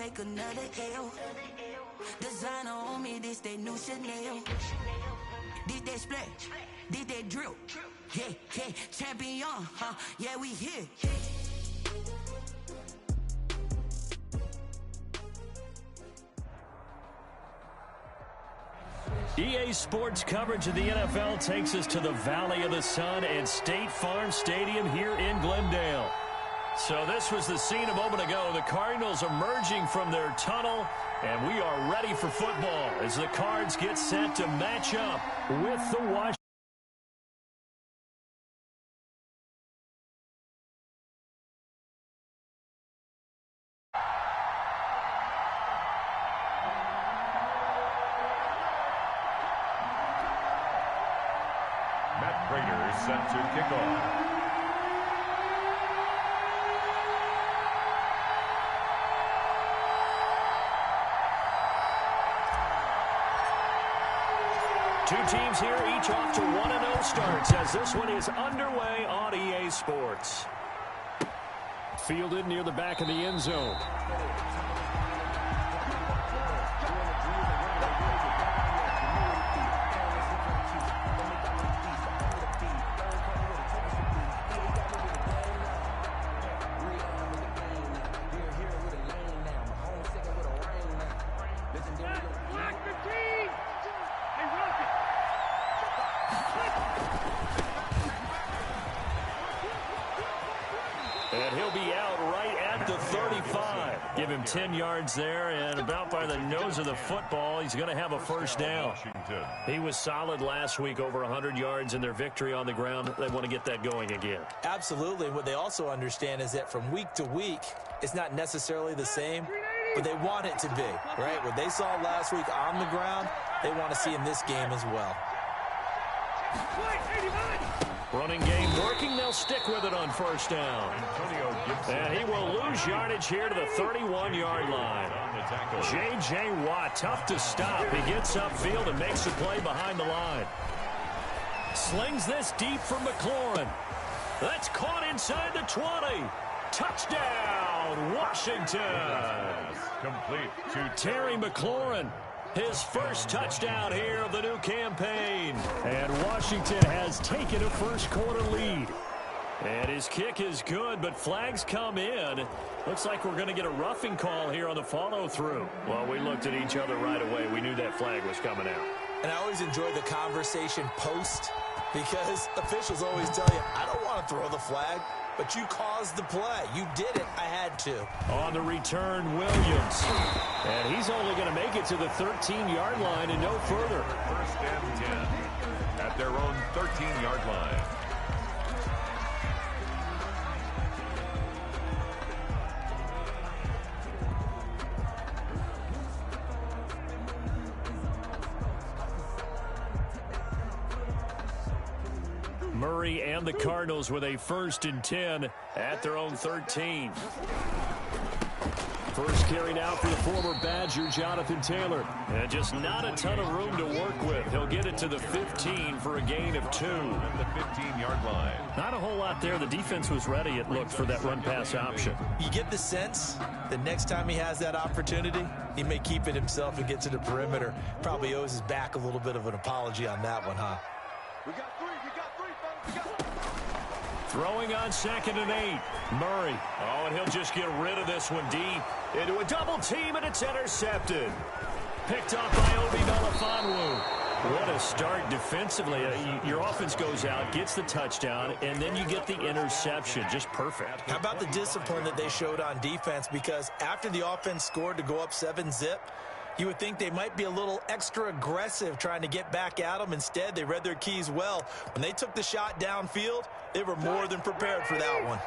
make another L. Designer on me, this they new Chanel. This they split, this they drill. Yeah, yeah, champion, huh? Yeah, we here. EA Sports coverage of the NFL takes us to the Valley of the Sun and State Farm Stadium here in Glendale. So this was the scene a moment ago. The Cardinals emerging from their tunnel, and we are ready for football as the Cards get set to match up with the Washington. Set to kick off. Two teams here, each off to 1-0 starts as this one is underway on EA Sports. Fielded near the back of the end zone. And he'll be out right at the 35. Give him 10 yards there, and about by the nose of the football, he's going to have a first down. He was solid last week, over 100 yards in their victory on the ground. They want to get that going again. Absolutely. What they also understand is that from week to week, it's not necessarily the same, but they want it to be, right? What they saw last week on the ground, they want to see in this game as well. Running game working. They'll stick with it on first down. And he will lose yardage here to the 31-yard line. J.J. Watt, tough to stop. He gets upfield and makes a play behind the line. Slings this deep for McLaurin. That's caught inside the 20. Touchdown, Washington. Complete to Terry McLaurin. His first touchdown here of the new campaign. And Washington has taken a first quarter lead. And his kick is good, but flags come in. Looks like we're going to get a roughing call here on the follow-through. Well, we looked at each other right away. We knew that flag was coming out. And I always enjoy the conversation post because officials always tell you, I don't want to throw the flag, but you caused the play. You did it. I had to. On the return, Williams. And he's only going to make it to the 13-yard line and no further. First and 10 at their own 13-yard line. Murray and the Cardinals with a first and 10 at their own 13. First carry now for the former Badger, Jonathan Taylor. And just not a ton of room to work with. He'll get it to the 15 for a gain of 2. The 15-yard line. Not a whole lot there. The defense was ready, it looked, for that run-pass option. You get the sense that next time he has that opportunity, he may keep it himself and get to the perimeter. Probably owes his back a little bit of an apology on that one, huh? We got three, fellas. We got Throwing on 2nd and 8. Murray. Oh, and he'll just get rid of this one deep. Into a double team, and it's intercepted. Picked off by Obi Melifonwu. What a start defensively. Your offense goes out, gets the touchdown, and then you get the interception. Just perfect. How about the discipline that they showed on defense? Because after the offense scored to go up 7-zip, you would think they might be a little extra aggressive trying to get back at them. Instead, they read their keys well. When they took the shot downfield, they were more than prepared for that one.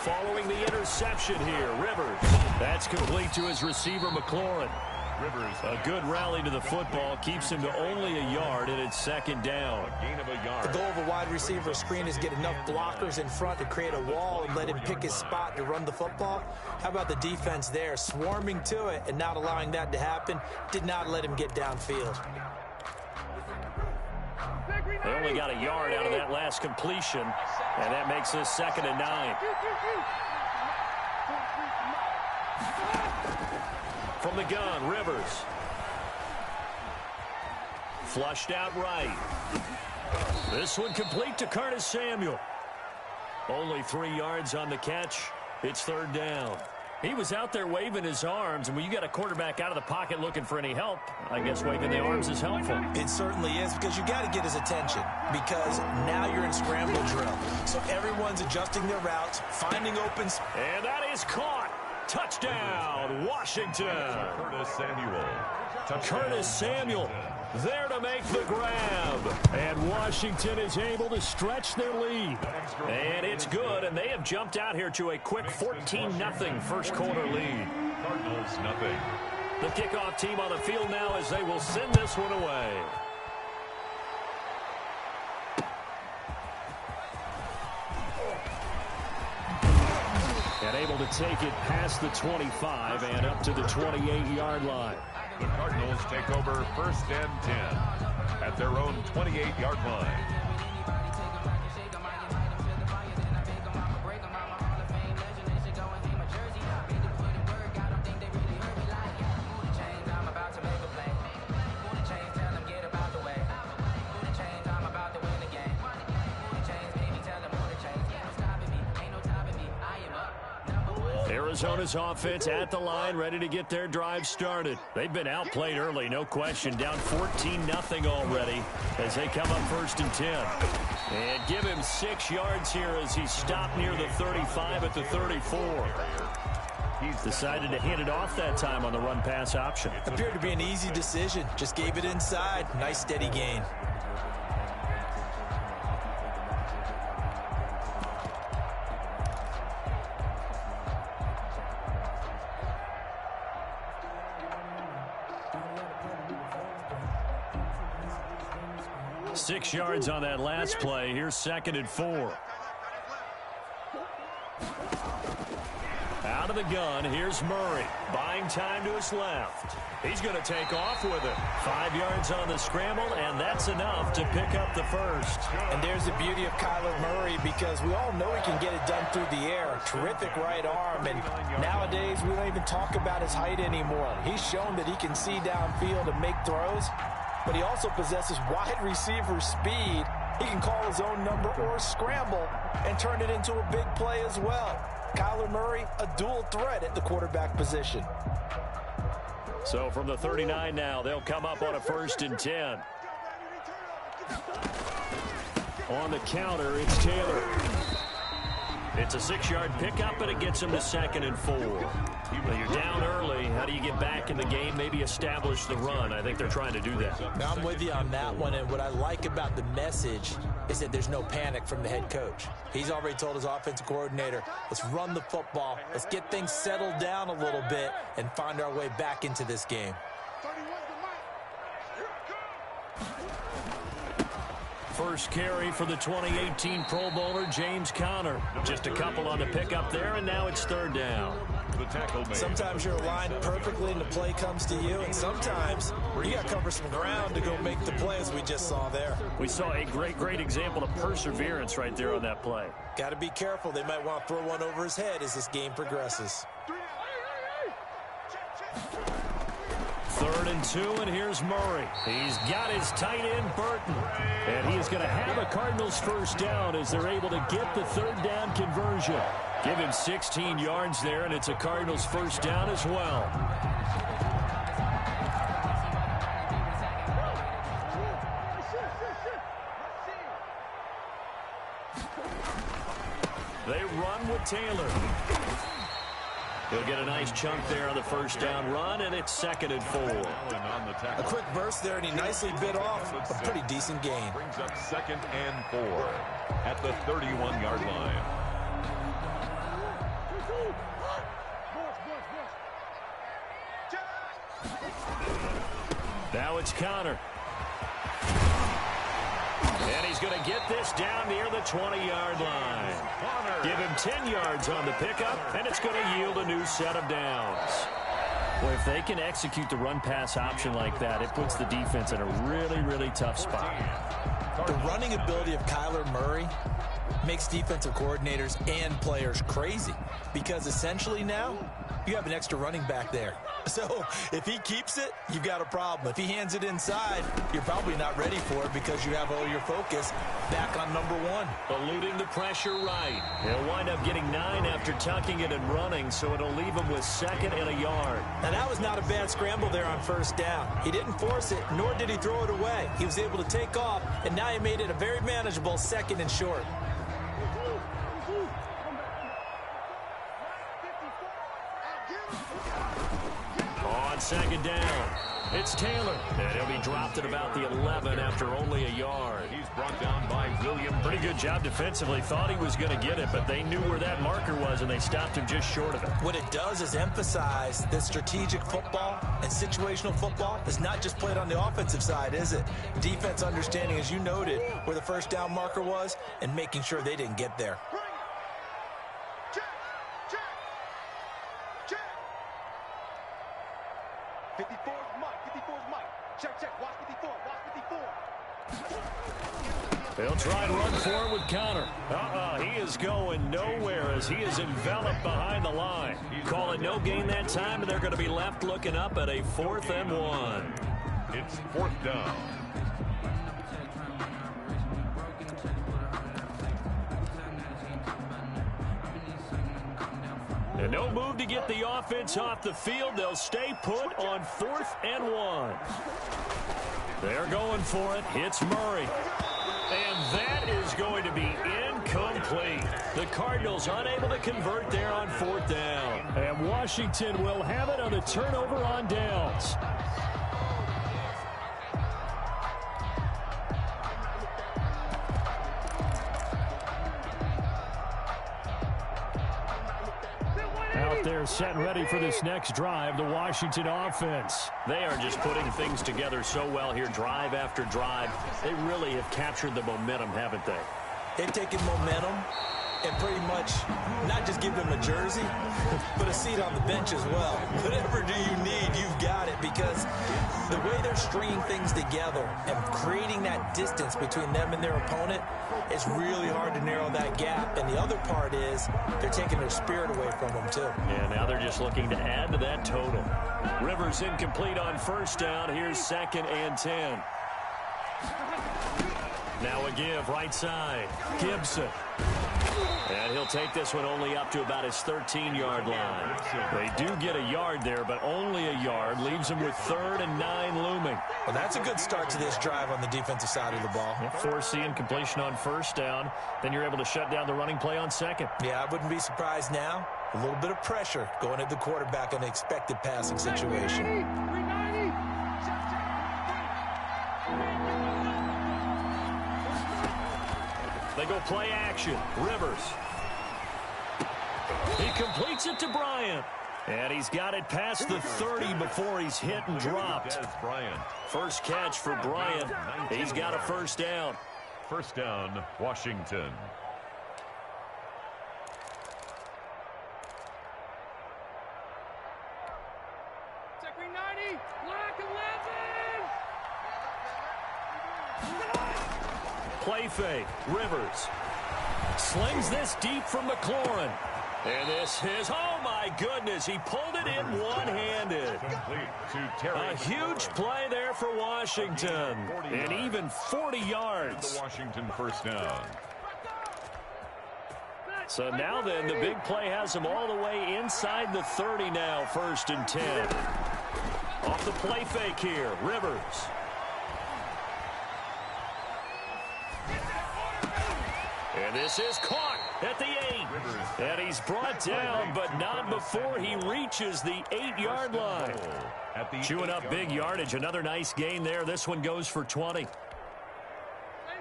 Following the interception here, Rivers. That's complete to his receiver, McLaurin. Rivers. A good rally to the football keeps him to only a yard, and it's 2nd down. A gain of a yard. The goal of a wide receiver screen is get enough blockers in front to create a wall and let him pick his spot to run the football. How about the defense there, swarming to it and not allowing that to happen? Did not let him get downfield. They only got a yard out of that last completion, and that makes this 2nd and 9. From the gun, Rivers. Flushed out right. This one complete to Curtis Samuel. Only 3 yards on the catch. It's 3rd down. He was out there waving his arms, and when you got a quarterback out of the pocket looking for any help, I guess waving the arms is helpful. It certainly is, because you got to get his attention, because now you're in scramble drill. So everyone's adjusting their routes, finding open. And that is caught. Touchdown, Washington. Curtis Samuel there to make the grab. And Washington is able to stretch their lead. And it's good, and they have jumped out here to a quick 14-0 first quarter lead. Cardinals, nothing. The kickoff team on the field now as they will send this one away. And able to take it past the 25 and up to the 28-yard line. The Cardinals take over 1st and 10 at their own 28-yard line. Arizona's offense at the line, ready to get their drive started. They've been outplayed early, no question. Down 14-0 already as they come up 1st and 10. And give him 6 yards here as he stopped near the 35 at the 34. He's decided to hand it off that time on the run-pass option. Appeared to be an easy decision. Just gave it inside. Nice steady gain. Six yards on that last play. Here's 2nd and 4. Out of the gun, here's Murray. Buying time to his left. He's going to take off with it. 5 yards on the scramble, and that's enough to pick up the first. And there's the beauty of Kyler Murray, because we all know he can get it done through the air. Terrific right arm, and nowadays we don't even talk about his height anymore. He's shown that he can see downfield and make throws, but he also possesses wide receiver speed. He can call his own number or scramble and turn it into a big play as well. Kyler Murray, a dual threat at the quarterback position. So from the 39 now, they'll come up on a 1st and 10. On the counter, it's Taylor. It's a 6-yard pickup, and it gets him to 2nd and 4. Well, you're down early. How do you get back in the game, maybe establish the run? I think they're trying to do that. Now, I'm with you on that one, and what I like about the message is that there's no panic from the head coach. He's already told his offensive coordinator, let's run the football, let's get things settled down a little bit, and find our way back into this game. First carry for the 2018 Pro Bowler, James Conner. Just a couple on the pickup there, and now it's 3rd down. The tackle made. Sometimes you're aligned perfectly and the play comes to you, and sometimes you got to cover some ground to go make the play, as we just saw there. We saw a great example of perseverance right there on that play. Got to be careful. They might want to throw one over his head as this game progresses. 3rd and 2, and here's Murray. He's got his tight end, Burton. And he is going to have a Cardinals first down as they're able to get the 3rd down conversion. Give him 16 yards there, and it's a Cardinals first down as well. They run with Taylor. He'll get a nice chunk there on the first down run, and it's 2nd and 4. A quick burst there, and he nicely bit off a pretty decent gain. Brings up 2nd and 4 at the 31-yard line. Now it's Conner. And he's going to get this down near the 20-yard line. Give him 10 yards on the pickup, and it's going to yield a new set of downs. Well, if they can execute the run-pass option like that, it puts the defense in a really, really tough spot. The running ability of Kyler Murray makes defensive coordinators and players crazy because essentially now you have an extra running back there. So if he keeps it, you've got a problem. If he hands it inside, you're probably not ready for it because you have all your focus back on number one. Eluding the pressure right. He'll wind up getting 9 after tucking it and running, so it'll leave him with 2nd and a yard. Now that was not a bad scramble there on 1st down. He didn't force it, nor did he throw it away. He was able to take off, and now he made it a very manageable 2nd and short. On 2nd down, it's Taylor, and he'll be dropped at about the 11 after only a yard. He's brought down by William. Pretty good job defensively. Thought he was going to get it, but they knew where that marker was, and they stopped him just short of it. What it does is emphasize that strategic football and situational football is not just played on the offensive side, is it? Defense understanding, as you noted, where the 1st down marker was and making sure they didn't get there. 54's Mike. Check. Watch 54. They'll try and run for it with Connor. He is going nowhere as he is enveloped behind the line. Call it no gain that time, and they're going to be left looking up at a 4th and 1. It's 4th down. And no move to get the offense off the field. They'll stay put on 4th and 1. They're going for it. It's Murray. And that is going to be incomplete. The Cardinals unable to convert there on 4th down. And Washington will have it on the turnover on downs. Out there set and ready for this next drive, the Washington offense. They are just putting things together so well here, drive after drive. They really have captured the momentum, haven't they? They've taken momentum and pretty much not just give them a jersey, but a seat on the bench as well. Whatever do you need, you've got it, because the way they're stringing things together and creating that distance between them and their opponent, it's really hard to narrow that gap. And the other part is they're taking their spirit away from them, too. Yeah, now they're just looking to add to that total. Rivers incomplete on 1st down. Here's 2nd and 10. Now a give right side. Gibson. And he'll take this one only up to about his 13-yard line. They do get a yard there, but only a yard. Leaves them with 3rd and 9 looming. Well, that's a good start to this drive on the defensive side of the ball. Forcing completion on 1st down. Then you're able to shut down the running play on 2nd. Yeah, I wouldn't be surprised now. A little bit of pressure going at the quarterback in an expected passing situation. They go play action. Rivers. He completes it to Bryant. And he's got it past the 30 before he's hit and dropped. First catch for Bryant. He's got a 1st down. 1st down, Washington. Check 90. Black 11. Play fake. Rivers slings this deep from McLaurin. And this is, oh my goodness, he pulled it in one-handed. A huge play there for Washington. And even 40 yards. The Washington 1st down. So now then, the big play has him all the way inside the 30 now, 1st and 10. Off the play fake here, Rivers. And this is caught at the 8. And he's brought down, but not before he reaches the 8-yard line. Chewing up big yardage. Another nice gain there. This one goes for 20.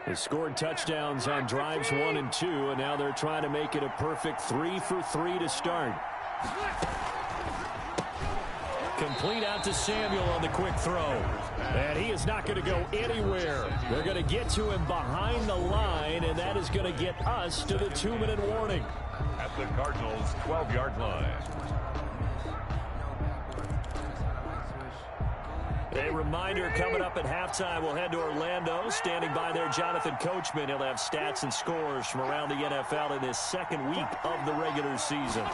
They scored touchdowns on drives 1 and 2, and now they're trying to make it a perfect 3 for 3 to start. Complete out to Samuel on the quick throw. And he is not going to go anywhere. They're going to get to him behind the line, and that is going to get us to the 2-minute warning. At the Cardinals' 12-yard line. A reminder coming up at halftime, we'll head to Orlando. Standing by there, Jonathan Coachman. He'll have stats and scores from around the NFL in his second week of the regular season.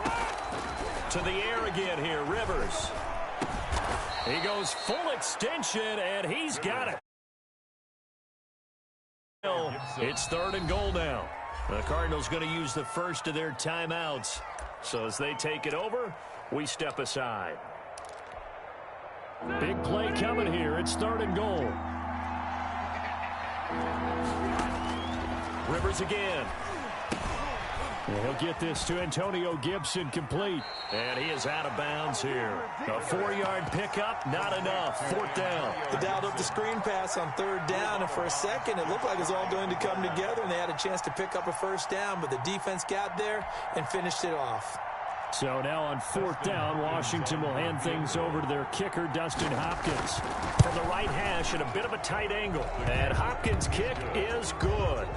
To the air again here, Rivers. He goes full extension, and he's got it. It's 3rd and goal now. The Cardinals going to use the first of their timeouts. So as they take it over, we step aside. Big play coming here. It's 3rd and goal. Rivers again. And he'll get this to Antonio Gibson complete. And he is out of bounds here. A 4-yard pickup, not enough. 4th down. They dialed up the screen pass on 3rd down, and for a second it looked like it was all going to come together, and they had a chance to pick up a 1st down, but the defense got there and finished it off. So now on 4th down, Washington will hand things over to their kicker, Dustin Hopkins. From the right hash at a bit of a tight angle. And Hopkins' kick is good.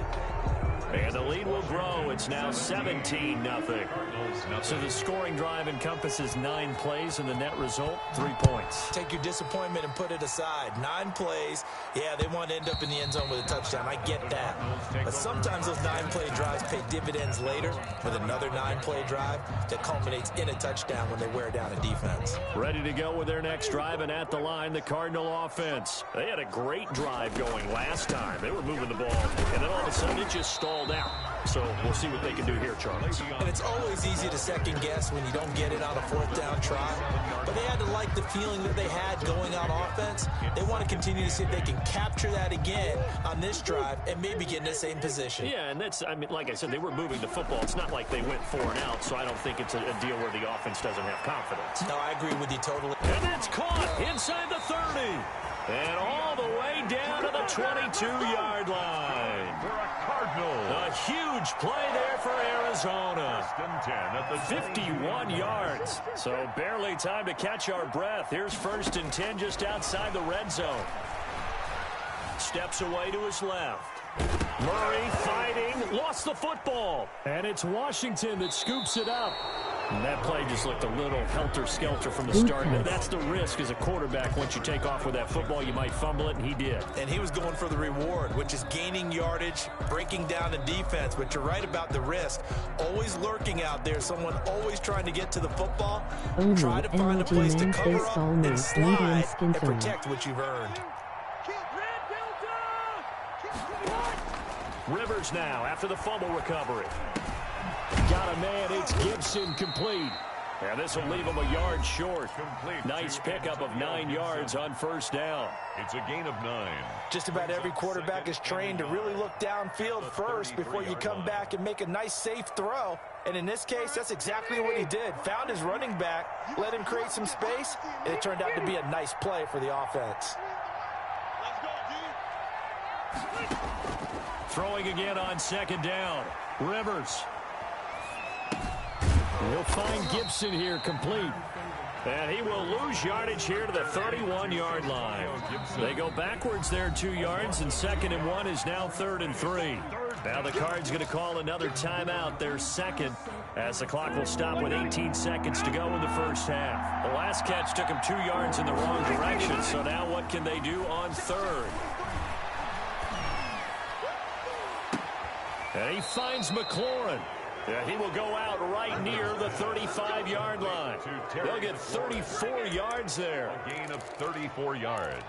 And the lead will grow. It's now 17-0. So the scoring drive encompasses 9 plays, and the net result, 3 points. Take your disappointment and put it aside. 9 plays. Yeah, they want to end up in the end zone with a touchdown. I get that. But sometimes those 9-play drives pay dividends later with another 9-play drive that culminates in a touchdown when they wear down a defense. Ready to go with their next drive, and at the line, the Cardinal offense. They had a great drive going last time. They were moving the ball, and then all of a sudden it just stalled out. So we'll see what they can do here, Charles. And it's always easy to second guess when you don't get it on a 4th down try. But they had to like the feeling that they had going on offense. They want to continue to see if they can capture that again on this drive and maybe get in the same position. Yeah, and that's, I mean, like I said, they were moving the football. It's not like they went 4 and out, so I don't think it's a deal where the offense doesn't have confidence. No, I agree with you totally. And that's caught inside the 30. And all the way down to the 22-yard line. For a Cardinal. A huge play there for Arizona. 51 yards. So barely time to catch our breath. Here's 1st and 10 just outside the red zone. Steps away to his left. Murray fighting, lost the football. And it's Washington that scoops it up. And that play just looked a little helter-skelter from the start. And that's the risk as a quarterback. Once you take off with that football, you might fumble it, and he did. And he was going for the reward, which is gaining yardage, breaking down the defense. But you're right about the risk. Always lurking out there, someone always trying to get to the football. Try to find a place to cover up and slide and protect what you've earned. Rivers now after the fumble recovery. Got a man, it's Gibson complete. And this will leave him a yard short. Nice pickup of 9 yards on 1st down. It's a gain of 9. Just about every quarterback is trained to really look downfield first before you come back and make a nice, safe throw. And in this case, that's exactly what he did. Found his running back, let him create some space, and it turned out to be a nice play for the offense. Throwing again on 2nd down. Rivers. He'll find Gibson here complete. And he will lose yardage here to the 31-yard line. They go backwards there 2 yards, and 2nd and 1 is now 3rd and 3. Now the Cards going to call another timeout, their second, as the clock will stop with 18 seconds to go in the first half. The last catch took him 2 yards in the wrong direction, so now what can they do on 3rd? And he finds McLaurin. Yeah, he will go out right near the 35-yard line. They'll get 34 yards there. A gain of 34 yards.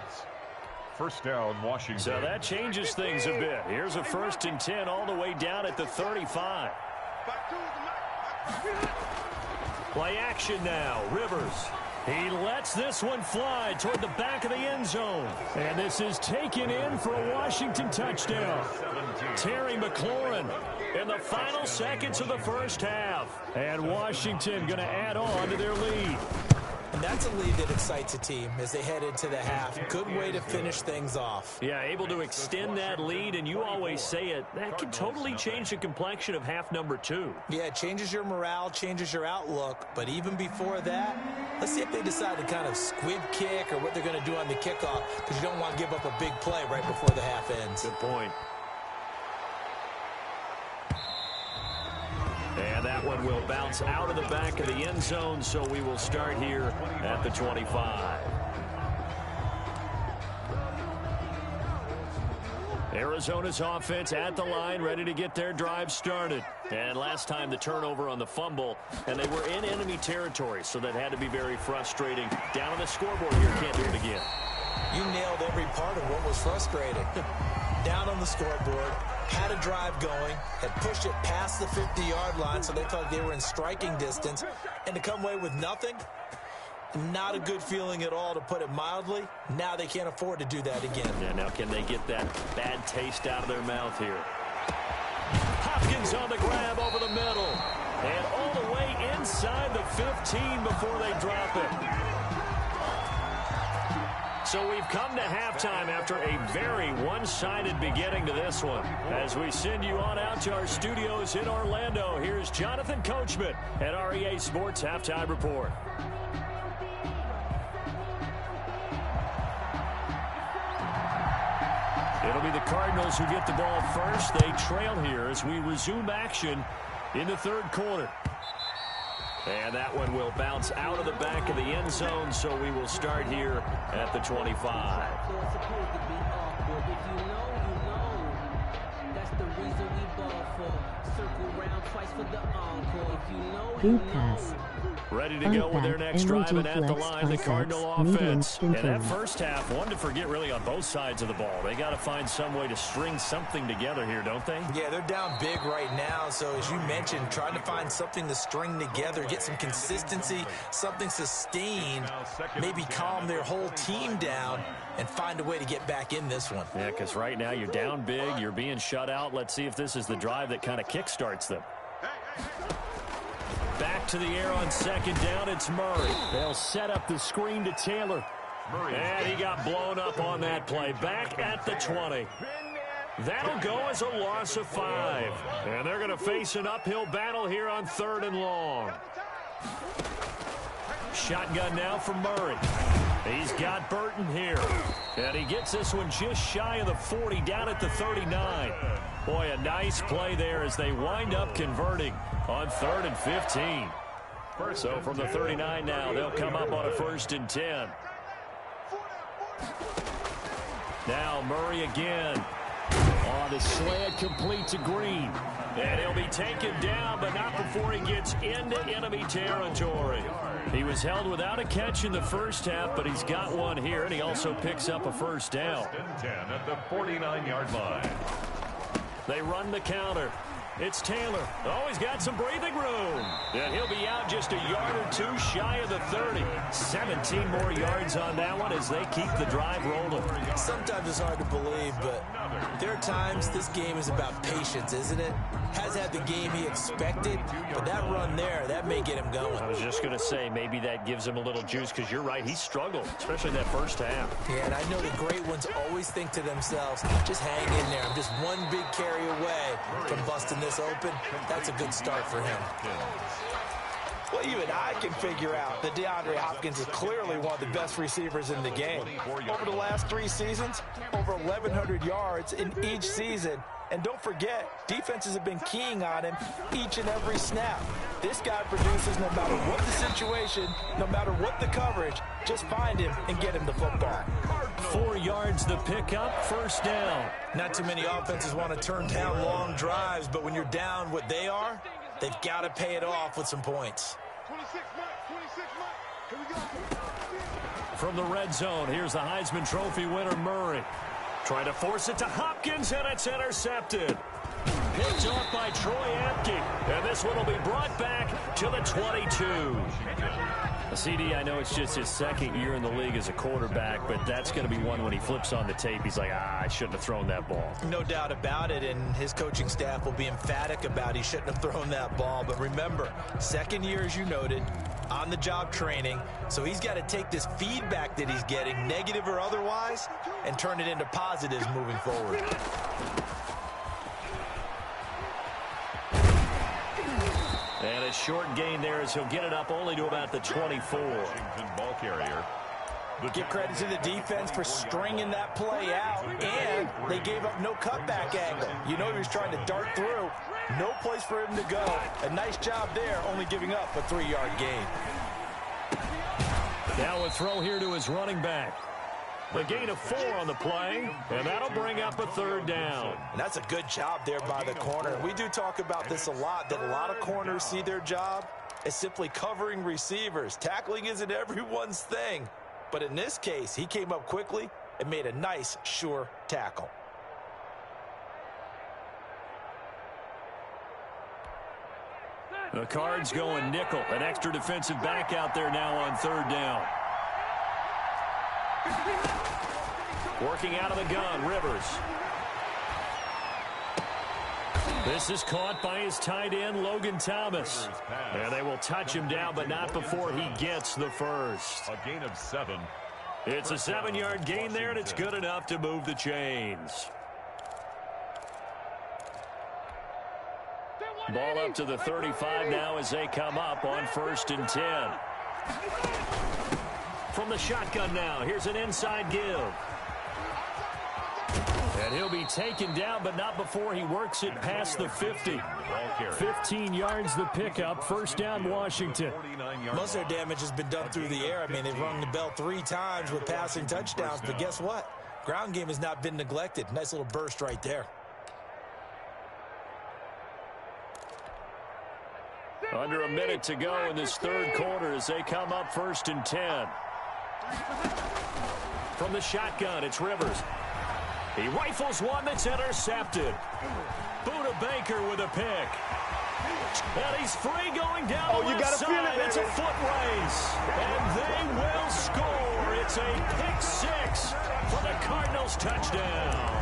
1st down, Washington. So that changes things a bit. Here's a 1st and 10 all the way down at the 35. Play action now. Rivers. He lets this one fly toward the back of the end zone. And this is taken in for a Washington touchdown. Terry McLaurin in the final seconds of the first half. And Washington going to add on to their lead. And that's a lead that excites a team as they head into the half. Good way to finish things off. Yeah, able to extend that lead, and you always say it, that can totally change the complexion of half number 2. Yeah, it changes your morale, changes your outlook. But even before that, let's see if they decide to kind of squib kick or what they're going to do on the kickoff, because you don't want to give up a big play right before the half ends. Good point. And that one will bounce out of the back of the end zone, so we will start here at the 25. Arizona's offense at the line, ready to get their drive started. And last time the turnover on the fumble, and they were in enemy territory, so that had to be very frustrating. Down on the scoreboard here, can't do it again. You nailed every part of what was frustrating. Down on the scoreboard, had a drive going, had pushed it past the 50-yard line, so they felt they were in striking distance, and to come away with nothing, not a good feeling at all, to put it mildly. Now they can't afford to do that again. Yeah, now can they get that bad taste out of their mouth here? Hopkins on the grab over the middle. And all the way inside the 15 before they drop it. So we've come to halftime after a very one-sided beginning to this one. As we send you on out to our studios in Orlando, here's Jonathan Coachman at REA Sports Halftime Report. It'll be the Cardinals who get the ball first. They trail here as we resume action in the third quarter. And that one will bounce out of the back of the end zone, so we will start here at the 25. Good pass. Ready to go with their next drive, and at the line, the Cardinal offense. And that first half, one to forget really on both sides of the ball. They got to find some way to string something together here, don't they? Yeah, they're down big right now, so as you mentioned, trying to find something to string together, get some consistency, something sustained, maybe calm their whole team down and find a way to get back in this one. Yeah, because right now you're down big, you're being shut out. Let's see if this is the drive that kind of kickstarts them. Back to the air on second down, it's Murray. They'll set up the screen to Taylor. And he got blown up on that play. Back at the 20. That'll go as a loss of 5. And they're going to face an uphill battle here on 3rd and long. Shotgun now for Murray. He's got Burton here. And he gets this one just shy of the 40, down at the 39. Boy, a nice play there as they wind up converting on 3rd and 15. So from the 39 now, they'll come up on a 1st and 10. Now Murray again. On the slant, complete to Green. And he'll be taken down, but not before he gets into enemy territory. He was held without a catch in the first half, but he's got one here, and he also picks up a first down. 10 at the 49-yard line. They run the counter. It's Taylor. Oh, he's got some breathing room. And he'll be out just a yard or two shy of the 30. 17 more yards on that one as they keep the drive rolling. Sometimes it's hard to believe, but there are times this game is about patience, isn't it? Has had the game he expected, but that run there, that may get him going. I was just going to say, maybe that gives him a little juice, because you're right, he struggled, especially that first half. Yeah, and I know the great ones always think to themselves, just hang in there. I'm just one big carry away from busting this open. That's a good start for him. Well, even I can figure out that DeAndre Hopkins is clearly one of the best receivers in the game. Over the last 3 seasons, over 1,100 yards in each season. And don't forget, defenses have been keying on him each and every snap. This guy produces no matter what the situation, no matter what the coverage. Just find him and get him the football. 4 yards the pickup, first down. Not too many offenses want to turn down long drives, but when you're down what they are, they've got to pay it off with some points. 26 Mike. Here we go. From the red zone, here's the Heisman Trophy winner, Murray. Trying to force it to Hopkins, and it's intercepted. Picked off by Troy Apke. And this one will be brought back to the 22. CD, I know it's just his 2nd year in the league as a quarterback, but that's going to be one when he flips on the tape. He's like, I shouldn't have thrown that ball. No doubt about it, and his coaching staff will be emphatic about he shouldn't have thrown that ball. But remember, 2nd year, as you noted, on-the-job training, so he's got to take this feedback that he's getting, negative or otherwise, and turn it into positives moving forward. And a short gain there as he'll get it up only to about the 24. Ball carrier. Give credit to the defense for stringing that play out, and they gave up no cutback angle. You know he was trying to dart through. No place for him to go. A nice job there, only giving up a 3-yard gain. Now a throw here to his running back. A gain of 4 on the play, and that'll bring up a third down. And that's a good job there by the corner. We do talk about this a lot, that a lot of corners see their job as simply covering receivers. Tackling isn't everyone's thing. But in this case, he came up quickly and made a nice, sure tackle. The Cards going nickel. An extra defensive back out there now on third down. Working out of the gun, Rivers. This is caught by his tight end, Logan Thomas. And they will touch him down, but not before he gets the first. A gain of 7. It's a 7-yard gain there, and it's good enough to move the chains. Ball up to the 35 now as they come up on 1st and 10. From the shotgun now, here's an inside give. And he'll be taken down, but not before he works it past the 50. 15 yards the pickup, first down Washington. Most of their damage has been done through the air. I mean, they've rung the bell 3 times with passing touchdowns, but guess what? Ground game has not been neglected. Nice little burst right there. Under a minute to go in this third quarter as they come up 1st and 10. From the shotgun, it's Rivers. He rifles one that's intercepted. Buda Baker with a pick. And he's free going down the left side. It's a foot race. And they will score. It's a pick 6 for the Cardinals touchdown.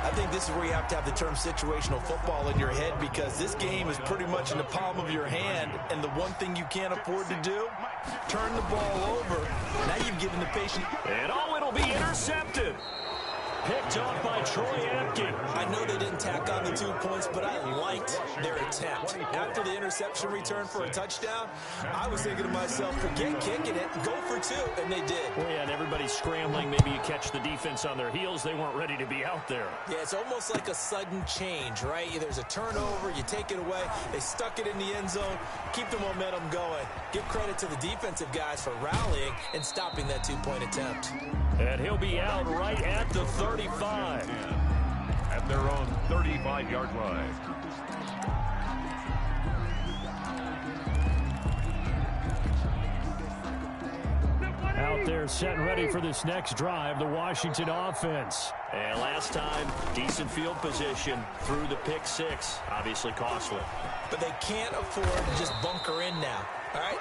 I think this is where you have to have the term situational football in your head, because this game is pretty much in the palm of your hand, and the one thing you can't afford to do, turn the ball over. Now you've given the patient. And it'll be intercepted. Picked off by Troy Apke. I know they didn't tack on the 2 points, but I liked their attempt. After the interception return for a touchdown, I was thinking to myself, forget kicking it, go for 2, and they did. Well, yeah, and everybody's scrambling. Maybe you catch the defense on their heels. They weren't ready to be out there. Yeah, it's almost like a sudden change, right? There's a turnover, you take it away, they stuck it in the end zone, keep the momentum going. Give credit to the defensive guys for rallying and stopping that 2-point attempt. And he'll be out right at the 35. At their own 35-yard line. Out there set and ready for this next drive, the Washington offense. And last time, decent field position through the pick 6. Obviously costly. But they can't afford to just bunker in now. All right,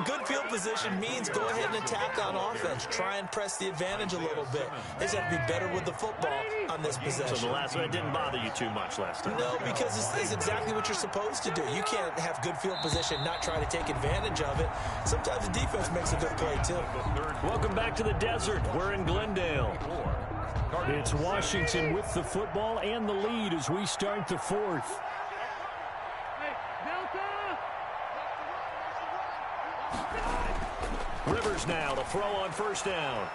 good field position means go ahead and attack on offense. Try and press the advantage a little bit. They just have to be better with the football on this possession. So the last one didn't bother you too much last time? No, because this is exactly what you're supposed to do. You can't have good field position, not try to take advantage of it. Sometimes the defense makes a good play, too. Welcome back to the desert. We're in Glendale. It's Washington with the football and the lead as we start the 4th. Rivers now to throw on first down.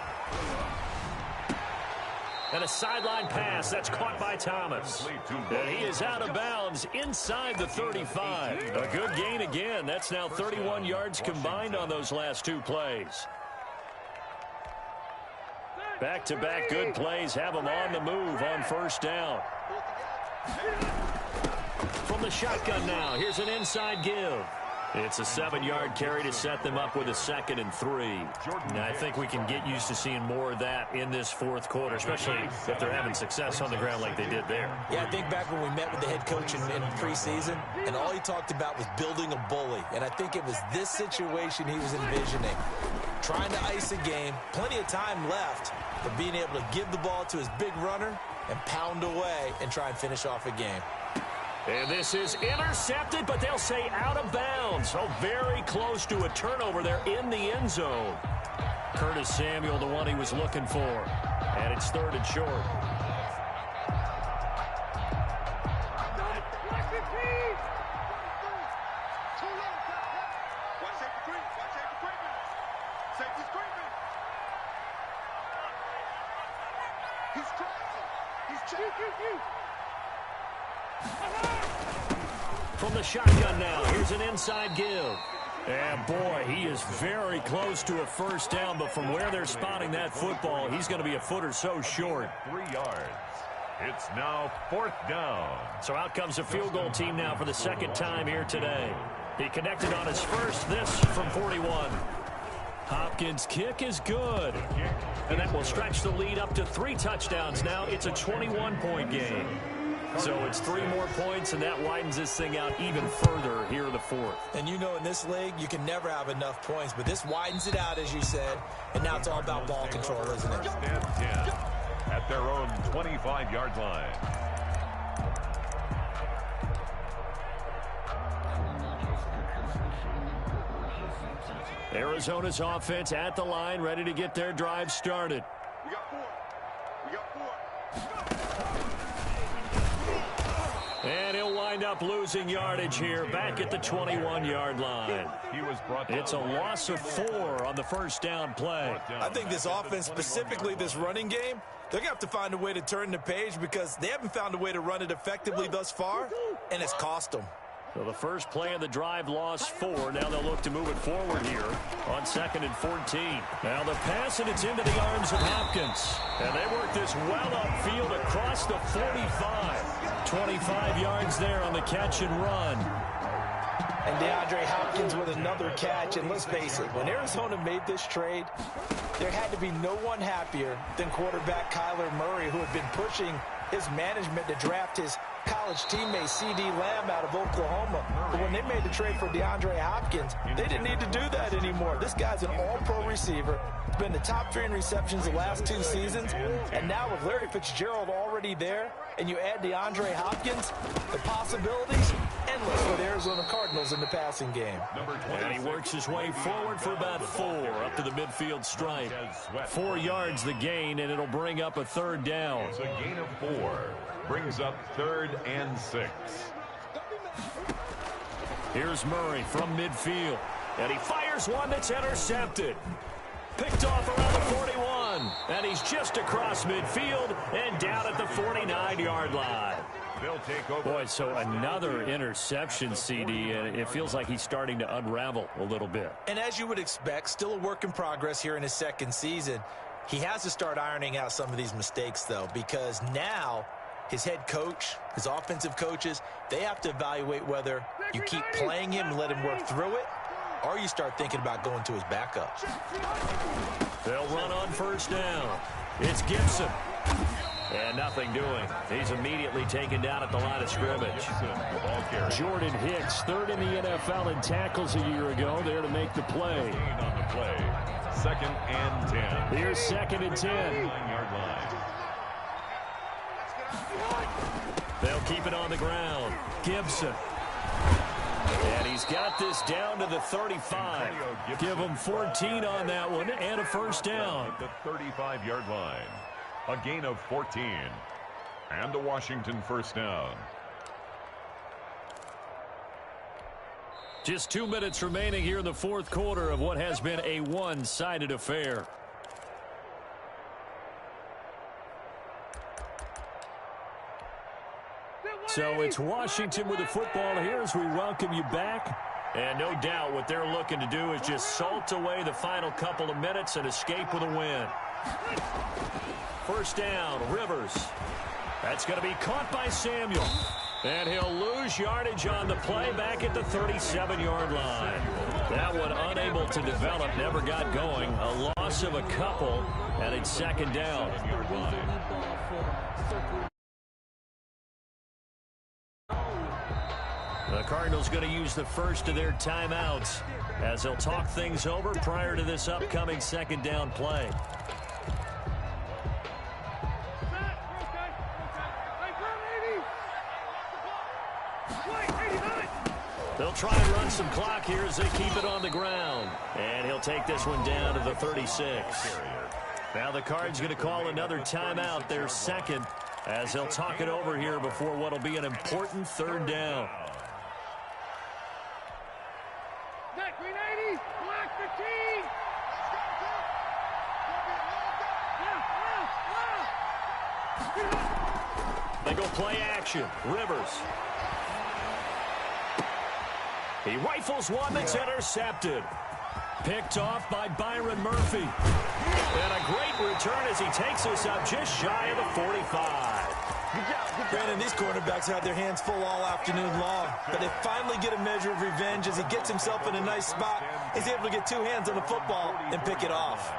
And a sideline pass that's caught by Thomas. And he is out of bounds inside the 35. A good gain again. That's now 31 yards combined on those last 2 plays. Back-to-back good plays have them on the move on first down. From the shotgun now, here's an inside give. It's a 7-yard carry to set them up with a 2nd and 3. And I think we can get used to seeing more of that in this 4th quarter, especially if they're having success on the ground like they did there. Yeah, I think back when we met with the head coach in preseason, and all he talked about was building a bully. And I think it was this situation he was envisioning. Trying to ice a game, plenty of time left, but being able to give the ball to his big runner and pound away and try and finish off a game. And this is intercepted, but they'll say out of bounds. So very close to a turnover there in the end zone. Curtis Samuel, the one he was looking for. And it's 3rd and short. From the shotgun now, here's an inside give. And boy, he is very close to a first down, but from where they're spotting that football, he's going to be a foot or so short. 3 yards. It's now 4th down. So out comes a field goal team now for the second time here today. He connected on his first, this from 41. Hopkins' kick is good. And that will stretch the lead up to 3 touchdowns now. It's a 21-point game. So it's 3 more points, and that widens this thing out even further here in the 4th. And you know in this league, you can never have enough points, but this widens it out, as you said, and now it's all about ball control, isn't it? 1st and 10 at their own 25-yard line. Arizona's offense at the line, ready to get their drive started. We got 4. We got 4. And he'll wind up losing yardage here back at the 21-yard line. He was brought down. It's a loss of 4 on the first down play. I think this offense, specifically this running game, they're going to have to find a way to turn the page because they haven't found a way to run it effectively thus far, and it's cost them. So the first play of the drive lost 4. Now they'll look to move it forward here on 2nd and 14. Now the pass, and it's into the arms of Hopkins. And they work this well upfield across the 45. 25 yards there on the catch and run. And DeAndre Hopkins with another catch. And let's face it, when Arizona made this trade, there had to be no one happier than quarterback Kyler Murray, who had been pushing his management to draft his college teammate C.D. Lamb out of Oklahoma. But when they made the trade for DeAndre Hopkins, they didn't need to do that anymore. This guy's an all-pro receiver. He's been the top 3 in receptions the last 2 seasons. And now with Larry Fitzgerald already there, and you add DeAndre Hopkins, the possibilities endless for the Arizona Cardinals in the passing game. And he works his way forward for about 4 up to the midfield stripe. 4 yards the gain, and it'll bring up a 3rd down. It's a gain of 4. Brings up 3rd and 6. Here's Murray from midfield. And he fires one that's intercepted. Picked off around the 41. And he's just across midfield and down at the 49-yard line. They'll take over. Boy, so another interception, CD, and it feels like he's starting to unravel a little bit. And as you would expect, still a work in progress here in his 2nd season. He has to start ironing out some of these mistakes, though, because now his head coach, his offensive coaches, they have to evaluate whether you keep playing him and let him work through it, or you start thinking about going to his backup. They'll run on 1st down. It's Gibson. And nothing doing. He's immediately taken down at the line of scrimmage. Jordan Hicks, 3rd in the NFL in tackles a year ago, there to make the play. On the play. 2nd and 10. Here's 2nd and 10. 9-yard line. They'll keep it on the ground. Gibson. And he's got this down to the 35. Give him 14 on that one and a 1st down. The 35-yard line. A gain of 14. And a Washington 1st down. Just 2 minutes remaining here in the 4th quarter of what has been a one-sided affair. So it's Washington with the football here as we welcome you back. And no doubt what they're looking to do is just salt away the final couple of minutes and escape with a win. 1st down, Rivers. That's going to be caught by Samuel. And he'll lose yardage on the play back at the 37-yard line. That one unable to develop, never got going. A loss of a couple, and it's 2nd down. The Cardinals going to use the first of their timeouts as they'll talk things over prior to this upcoming 2nd down play. They'll try and run some clock here as they keep it on the ground. And he'll take this one down to the 36. Now the Cards going to call another timeout, their 2nd, as they'll talk it over here before what will be an important 3rd down. They go play action. Rivers. He rifles one that's intercepted. Picked off by Byron Murphy. And a great return as he takes us up just shy of the 45. Brandon, these quarterbacks had their hands full all afternoon long, but they finally get a measure of revenge as he gets himself in a nice spot. He's able to get two hands on the football and pick it off.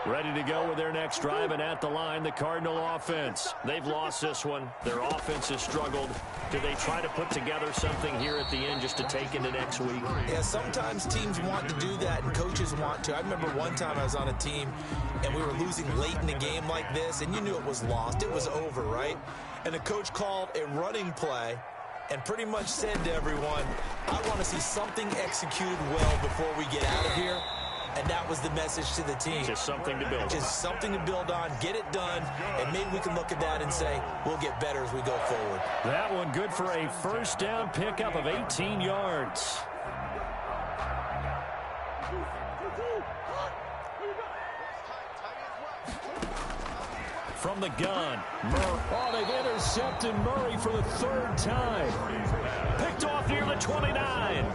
Ready to go with their next drive, and at the line, the Cardinal offense. They've lost this one. Their offense has struggled. Do they try to put together something here at the end just to take into next week? Yeah, sometimes teams want to do that, and coaches want to. I remember one time I was on a team, and we were losing late in the game like this, and you knew it was lost. It was over, right? And the coach called a running play and pretty much said to everyone, I want to see something executed well before we get out of here. And that was the message to the team. Just something to build on. Just something to build on, get it done, and maybe we can look at that and say, we'll get better as we go forward. That one good for a first down pickup of 18 yards. From the gun, oh, they've intercepted Murray for the third time. Picked off near the 29.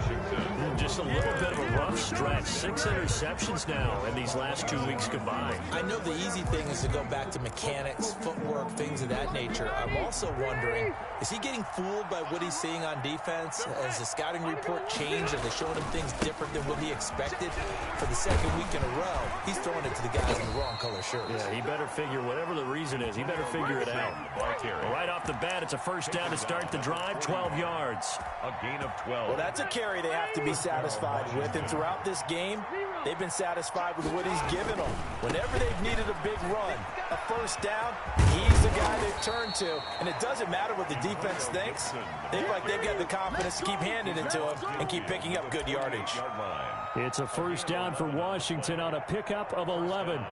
Just a little bit of a rough stretch. 6 interceptions now in these last 2 weeks combined. I know the easy thing is to go back to mechanics, footwork, things of that nature. I'm also wondering, is he getting fooled by what he's seeing on defense? Has the scouting report changed? Are they showing him things different than what he expected? For the second week in a row, he's throwing it to the guys in the wrong color shirts. Yeah, he better figure, whatever the reason is, he better figure it out. Right off the bat, it's a first down to start the drive, 12 yards. A gain of 12. Well, that's a carry they have to be satisfied with, and throughout this game, they've been satisfied with what he's given them. Whenever they've needed a big run, a first down, he's the guy they've turned to, and it doesn't matter what the defense thinks. They feel like they've got the confidence to keep handing it to him and keep picking up good yardage. It's a first down for Washington on a pickup of 11.